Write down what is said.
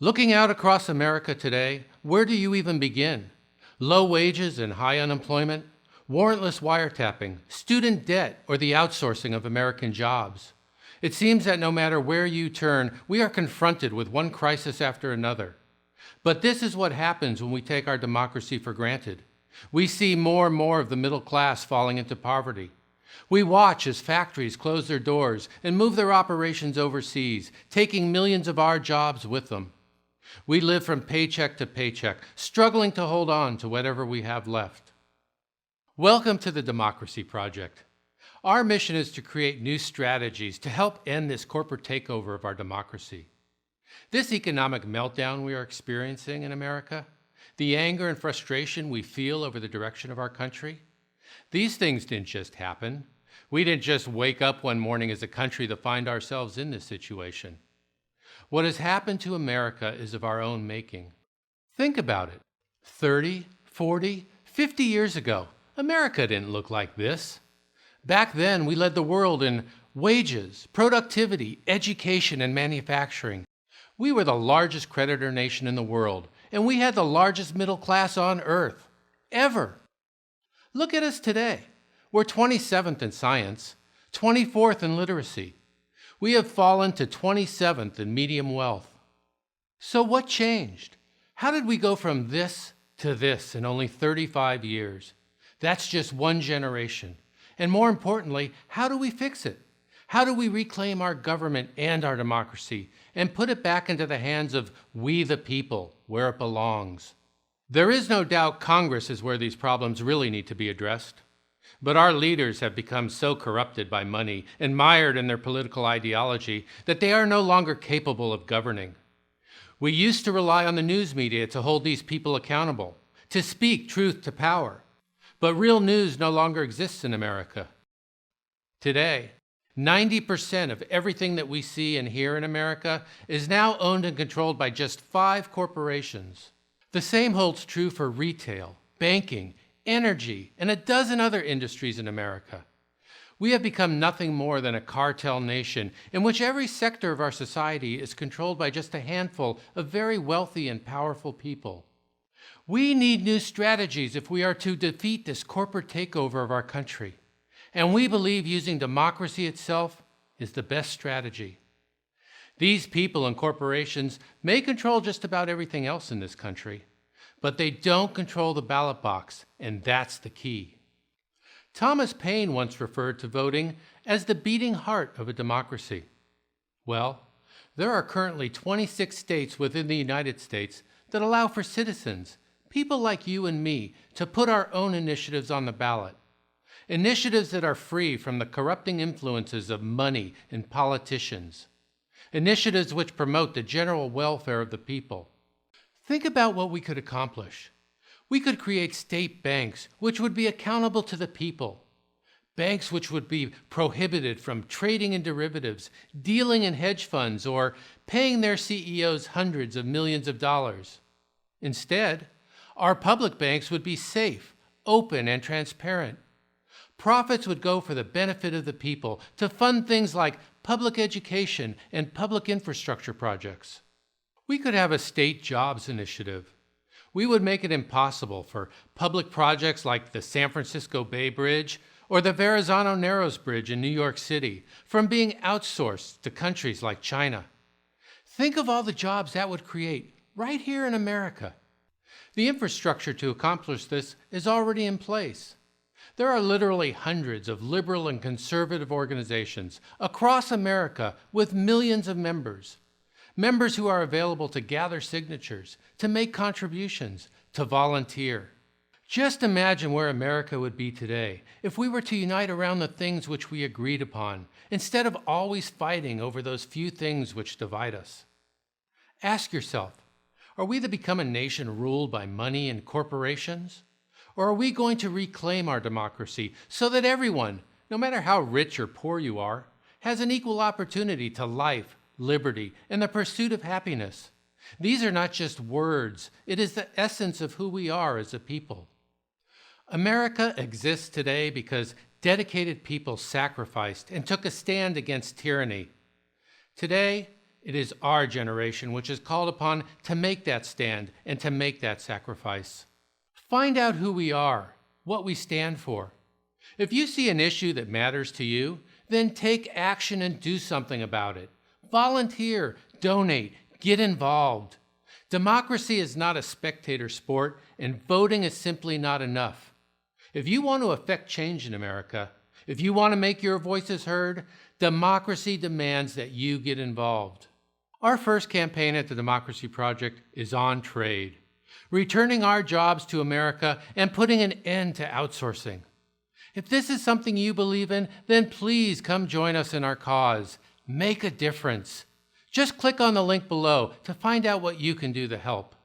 Looking out across America today, where do you even begin? Low wages and high unemployment, warrantless wiretapping, student debt, or the outsourcing of American jobs. It seems that no matter where you turn, we are confronted with one crisis after another. But this is what happens when we take our democracy for granted. We see more and more of the middle class falling into poverty. We watch as factories close their doors and move their operations overseas, taking millions of our jobs with them. We live from paycheck to paycheck, struggling to hold on to whatever we have left. Welcome to the Democracy Project. Our mission is to create new strategies to help end this corporate takeover of our democracy. This economic meltdown we are experiencing in America, the anger and frustration we feel over the direction of our country, these things didn't just happen. We didn't just wake up one morning as a country to find ourselves in this situation. What has happened to America is of our own making. Think about it. 30, 40, 50 years ago, America didn't look like this. Back then, we led the world in wages, productivity, education, and manufacturing. We were the largest creditor nation in the world, and we had the largest middle class on earth, ever. Look at us today. We're 27th in science, 24th in literacy. We have fallen to 27th in median wealth. So what changed? How did we go from this to this in only 35 years? That's just one generation. And more importantly, how do we fix it? How do we reclaim our government and our democracy and put it back into the hands of we the people, where it belongs? There is no doubt Congress is where these problems really need to be addressed. But our leaders have become so corrupted by money and mired in their political ideology that they are no longer capable of governing. We used to rely on the news media to hold these people accountable, to speak truth to power. But real news no longer exists in America. Today, 90% of everything that we see and hear in America is now owned and controlled by just 5 corporations. The same holds true for retail, banking, energy, and a dozen other industries in America. We have become nothing more than a cartel nation in which every sector of our society is controlled by just a handful of very wealthy and powerful people. We need new strategies if we are to defeat this corporate takeover of our country. And we believe using democracy itself is the best strategy. These people and corporations may control just about everything else in this country, but they don't control the ballot box, and that's the key. Thomas Paine once referred to voting as the beating heart of a democracy. Well, there are currently 26 states within the United States that allow for citizens, people like you and me, to put our own initiatives on the ballot. Initiatives that are free from the corrupting influences of money and politicians. Initiatives which promote the general welfare of the people. Think about what we could accomplish. We could create state banks which would be accountable to the people. Banks which would be prohibited from trading in derivatives, dealing in hedge funds, or paying their CEOs hundreds of millions of dollars. Instead, our public banks would be safe, open, and transparent. Profits would go for the benefit of the people to fund things like public education and public infrastructure projects. We could have a state jobs initiative. We would make it impossible for public projects like the San Francisco Bay Bridge or the Verrazano Narrows Bridge in New York City from being outsourced to countries like China. Think of all the jobs that would create right here in America. The infrastructure to accomplish this is already in place. There are literally hundreds of liberal and conservative organizations across America with millions of members. Members who are available to gather signatures, to make contributions, to volunteer. Just imagine where America would be today if we were to unite around the things which we agreed upon, instead of always fighting over those few things which divide us. Ask yourself, are we to become a nation ruled by money and corporations? Or are we going to reclaim our democracy so that everyone, no matter how rich or poor you are, has an equal opportunity to life, liberty, and the pursuit of happiness? These are not just words. It is the essence of who we are as a people. America exists today because dedicated people sacrificed and took a stand against tyranny. Today, It is our generation which is called upon to make that stand and to make that sacrifice. Find out who we are, what we stand for. If you see an issue that matters to you, then take action and do something about it. Volunteer, donate, get involved. Democracy is not a spectator sport, and voting is simply not enough. If you want to affect change in America, if you want to make your voices heard, democracy demands that you get involved. Our first campaign at the Democracy Project is on trade, returning our jobs to America and putting an end to outsourcing. If this is something you believe in, then please come join us in our cause. Make a difference. Just click on the link below to find out what you can do to help.